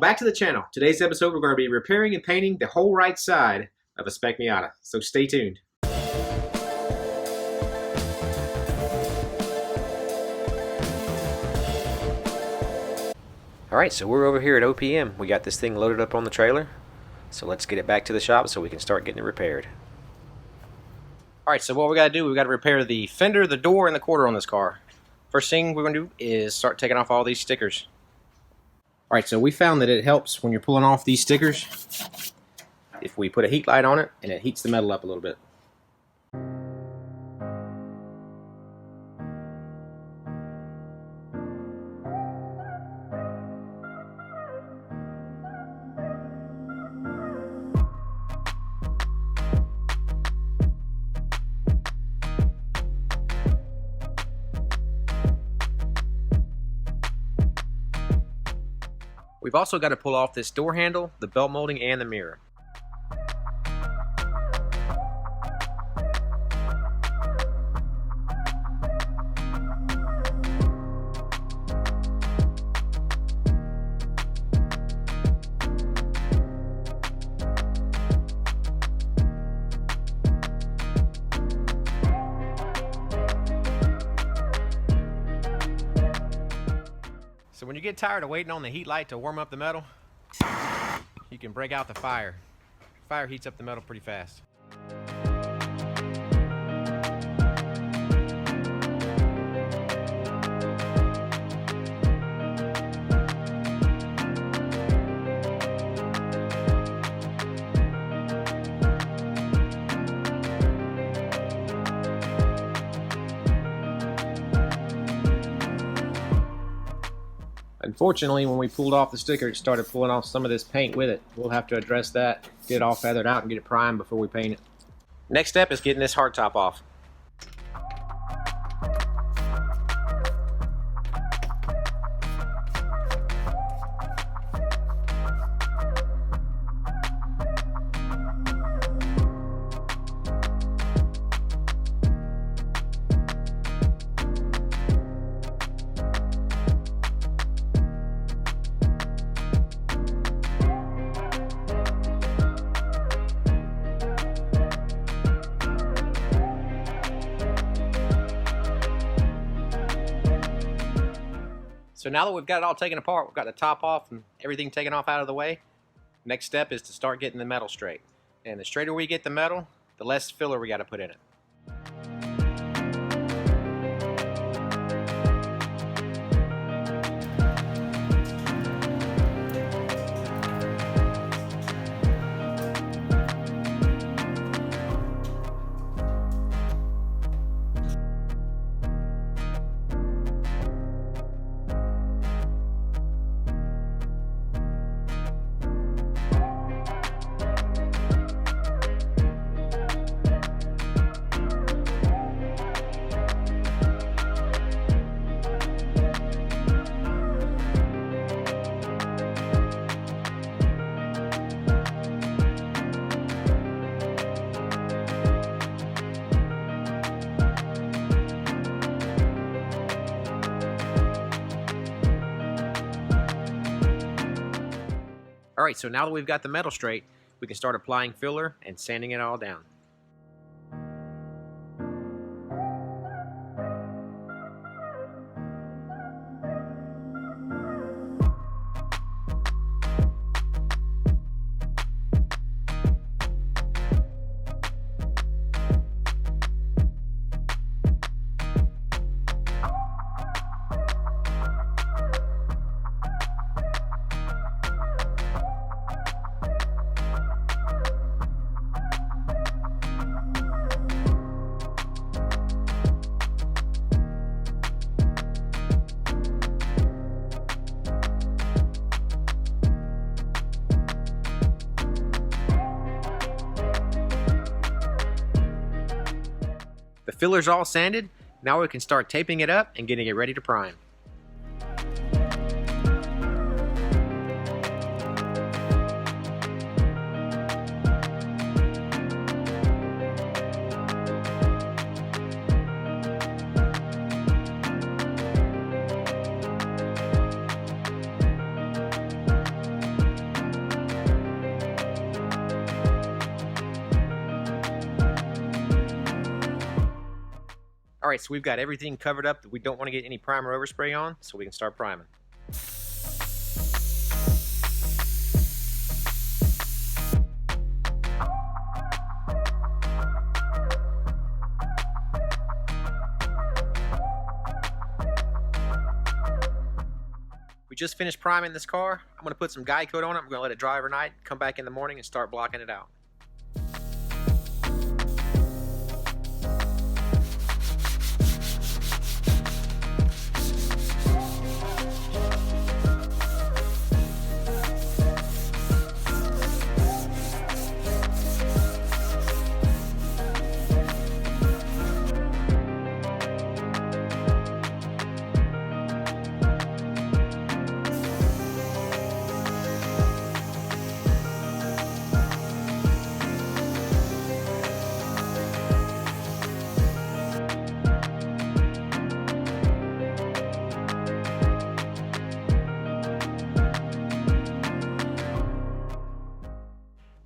back to the channel. Today's episode we're going to be repairing and painting the whole right side of a Spec Miata. So stay tuned. Alright, so we're over here at OPM. We got this thing loaded up on the trailer. So let's get it back to the shop so we can start getting it repaired. Alright, so what we got to do, we got to repair the fender, the door, and the quarter on this car. First thing we're going to do is start taking off all these stickers. Alright, so we found that it helps when you're pulling off these stickers if we put a heat light on it and it heats the metal up a little bit. We've also got to pull off this door handle, the belt molding, and the mirror. So when you get tired of waiting on the heat light to warm up the metal, you can break out the fire. Fire heats up the metal pretty fast. Unfortunately, when we pulled off the sticker, it started pulling off some of this paint with it. We'll have to address that, get it all feathered out, and get it primed before we paint it. Next step is getting this hardtop off. So now that we've got it all taken apart, we've got the top off and everything taken off out of the way, next step is to start getting the metal straight. And the straighter we get the metal, the less filler we got to put in it. Alright, so now that we've got the metal straight, we can start applying filler and sanding it all down. The filler's all sanded, now we can start taping it up and getting it ready to prime. Alright, so we've got everything covered up that we don't want to get any primer overspray on, so we can start priming. We just finished priming this car. I'm going to put some guide coat on it. I'm going to let it dry overnight, come back in the morning and start blocking it out.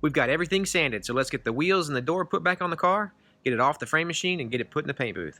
We've got everything sanded, so let's get the wheels and the door put back on the car, get it off the frame machine, and get it put in the paint booth.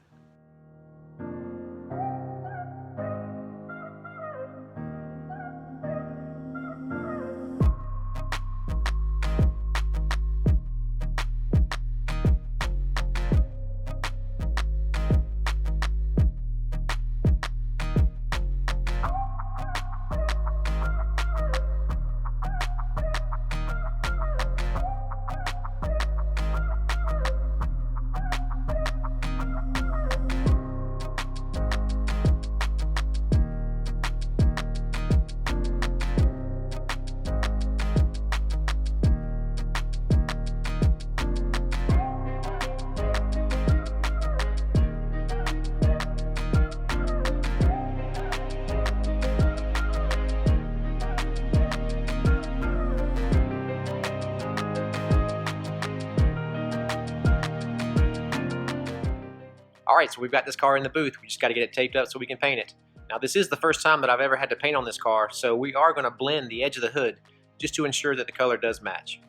Alright, so we've got this car in the booth. We just got to get it taped up so we can paint it. Now this is the first time that I've ever had to paint on this car, so we are going to blend the edge of the hood just to ensure that the color does match.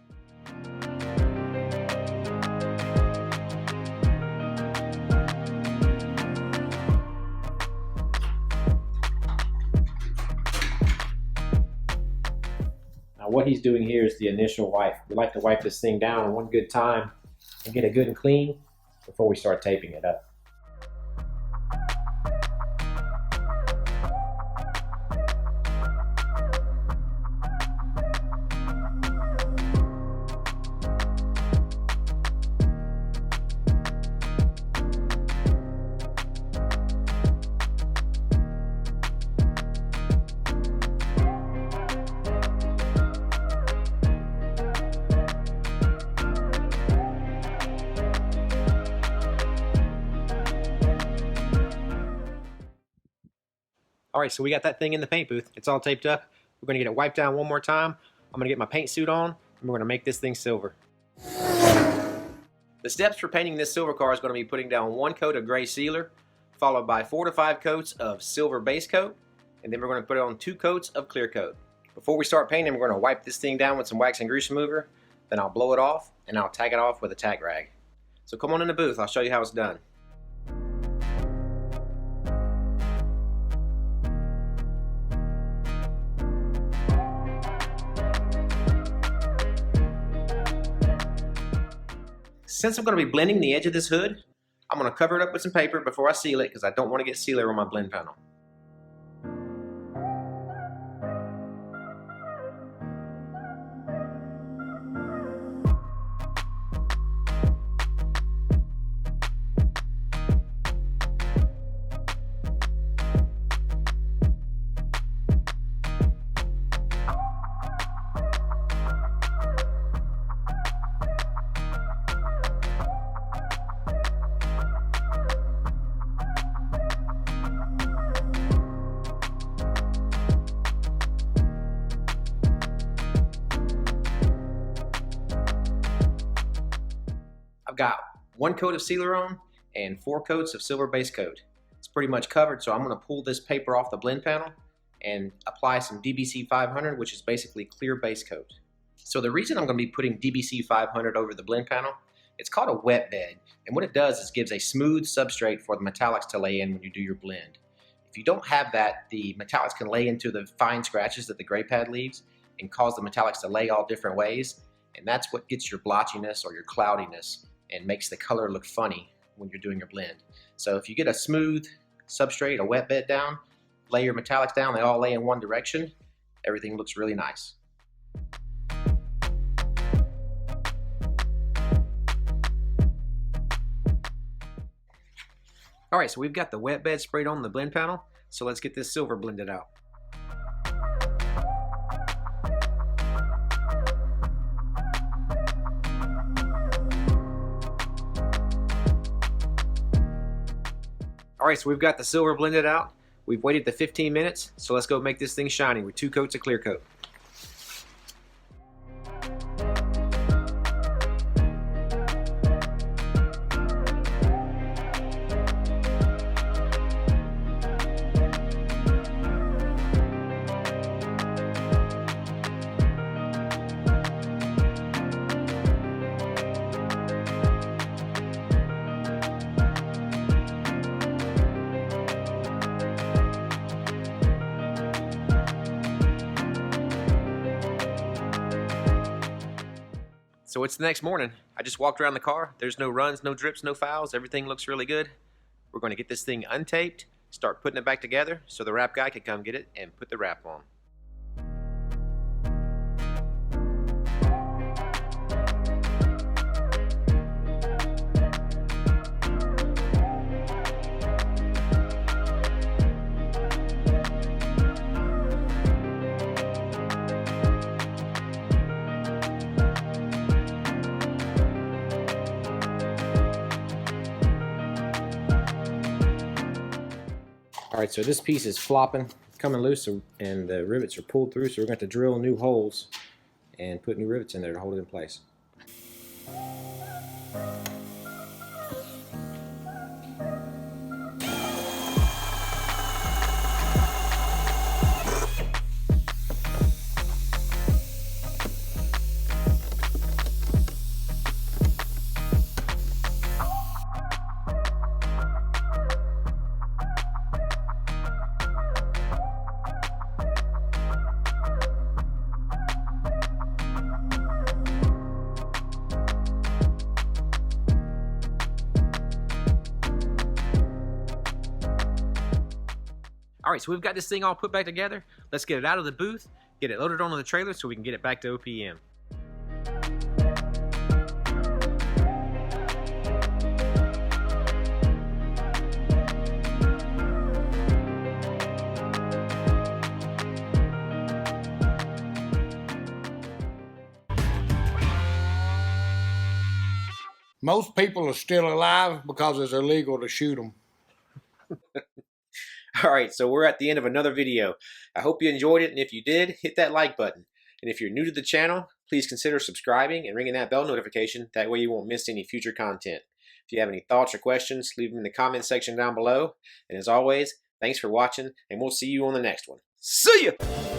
Now what he's doing here is the initial wipe. We like to wipe this thing down one good time and get it good and clean before we start taping it up. Alright, so we got that thing in the paint booth. It's all taped up. We're going to get it wiped down one more time. I'm going to get my paint suit on, and we're going to make this thing silver. The steps for painting this silver car is going to be putting down 1 coat of gray sealer, followed by 4 to 5 coats of silver base coat, and then we're going to put on 2 coats of clear coat. Before we start painting, we're going to wipe this thing down with some wax and grease remover, then I'll blow it off, and I'll tag it off with a tack rag. So come on in the booth, I'll show you how it's done. Since I'm going to be blending the edge of this hood, I'm going to cover it up with some paper before I seal it because I don't want to get sealer on my blend panel. I've got 1 coat of sealer on and 4 coats of silver base coat. It's pretty much covered, so I'm going to pull this paper off the blend panel and apply some DBC 500, which is basically clear base coat. So the reason I'm going to be putting DBC 500 over the blend panel It's called a wet bed, and what it does is gives a smooth substrate for the metallics to lay in when you do your blend. If you don't have that, the metallics can lay into the fine scratches that the gray pad leaves and cause the metallics to lay all different ways, and that's what gets your blotchiness or your cloudiness and makes the color look funny when you're doing your blend. So if you get a smooth substrate, a wet bed down, lay your metallics down, they all lay in one direction, everything looks really nice. Alright, so we've got the wet bed sprayed on the blend panel, so let's get this silver blended out. Alright, so we've got the silver blended out. We've waited the 15 minutes, so let's go make this thing shiny with 2 coats of clear coat. So it's the next morning. I just walked around the car. There's no runs, no drips, no fouls. Everything looks really good. We're going to get this thing untaped, start putting it back together so the wrap guy can come get it and put the wrap on. Alright, so this piece is flopping, coming loose, and the rivets are pulled through, so we're going to drill new holes and put new rivets in there to hold it in place. Alright, so we've got this thing all put back together. Let's get it out of the booth, get it loaded onto the trailer so we can get it back to OPM. Most people are still alive because it's illegal to shoot them. Alright, so we're at the end of another video. I hope you enjoyed it, and if you did, hit that like button. And if you're new to the channel, please consider subscribing and ringing that bell notification. That way you won't miss any future content. If you have any thoughts or questions, leave them in the comment section down below. And as always, thanks for watching, and we'll see you on the next one. See ya!